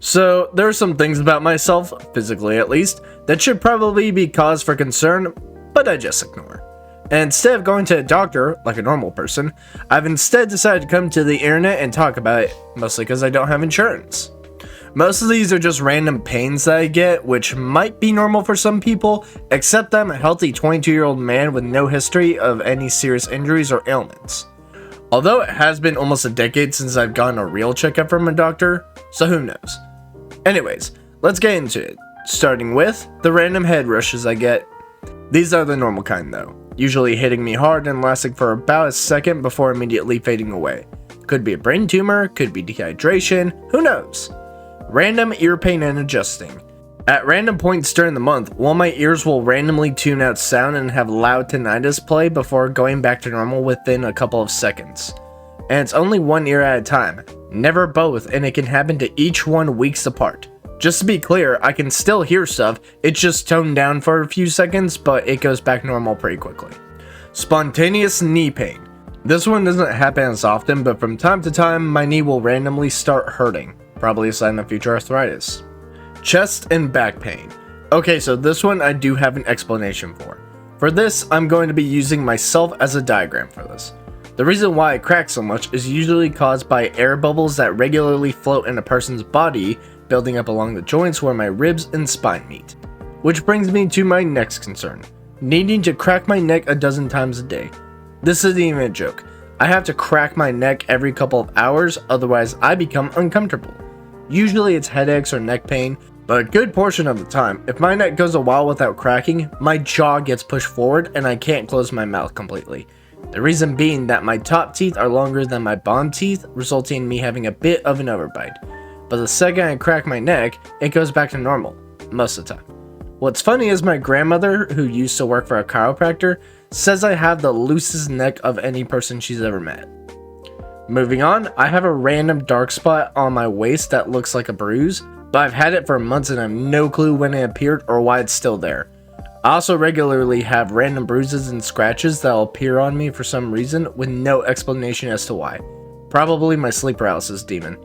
So, there are some things about myself, physically at least, that should probably be cause for concern, but I just ignore. And instead of going to a doctor, like a normal person, I've instead decided to come to the internet and talk about it, mostly because I don't have insurance. Most of these are just random pains that I get, which might be normal for some people, except I'm a healthy 22-year-old man with no history of any serious injuries or ailments. Although it has been almost a decade since I've gotten a real checkup from a doctor, so who knows. Anyways, let's get into it, starting with the random head rushes I get. These are the normal kind though, usually hitting me hard and lasting for about a second before immediately fading away. Could be a brain tumor, could be dehydration, who knows. Random ear pain and adjusting. At random points during the month, one of my ears will randomly tune out sound and have loud tinnitus play before going back to normal within a couple of seconds. And it's only one ear at a time, never both, and it can happen to each one weeks apart. Just to be clear, I can still hear stuff, it's just toned down for a few seconds, but it goes back normal pretty quickly. Spontaneous knee pain. This one doesn't happen as often, but from time to time, my knee will randomly start hurting, probably a sign of future arthritis. Chest and back pain. Okay, so this one I do have an explanation for. For this, I'm going to be using myself as a diagram for this. The reason why I crack so much is usually caused by air bubbles that regularly float in a person's body, building up along the joints where my ribs and spine meet. Which brings me to my next concern, needing to crack my neck a dozen times a day. This isn't even a joke. I have to crack my neck every couple of hours, otherwise I become uncomfortable. Usually it's headaches or neck pain, but a good portion of the time, if my neck goes a while without cracking, my jaw gets pushed forward and I can't close my mouth completely. The reason being that my top teeth are longer than my bottom teeth, resulting in me having a bit of an overbite. But the second I crack my neck, it goes back to normal, most of the time. What's funny is my grandmother, who used to work for a chiropractor, says I have the loosest neck of any person she's ever met. Moving on, I have a random dark spot on my waist that looks like a bruise, but I've had it for months and I have no clue when it appeared or why it's still there. I also regularly have random bruises and scratches that will appear on me for some reason with no explanation as to why. Probably my sleep paralysis demon.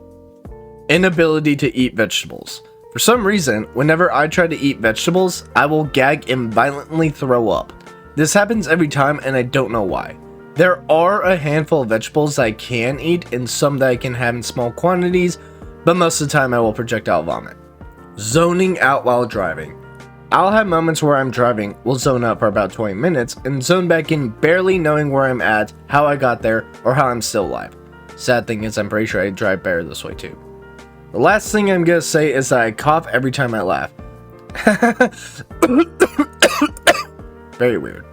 Inability to eat vegetables. For some reason, whenever I try to eat vegetables, I will gag and violently throw up. This happens every time and I don't know why. There are a handful of vegetables that I can eat and some that I can have in small quantities, but most of the time I will projectile vomit. Zoning out while driving. I'll have moments where I'm driving, will zone out for about 20 minutes, and zone back in barely knowing where I'm at, how I got there, or how I'm still alive. Sad thing is I'm pretty sure I drive better this way too. The last thing I'm gonna say is that I cough every time I laugh. Very weird.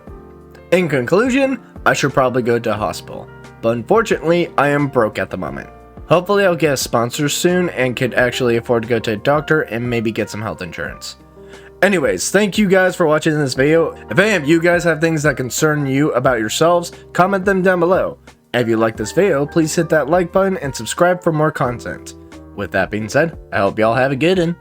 In conclusion, I should probably go to a hospital, but unfortunately I am broke at the moment. Hopefully I'll get a sponsor soon and could actually afford to go to a doctor and maybe get some health insurance. Anyways, thank you guys for watching this video. If any of you guys have things that concern you about yourselves, comment them down below. And if you like this video, please hit that like button and subscribe for more content. With that being said, I hope y'all have a good one.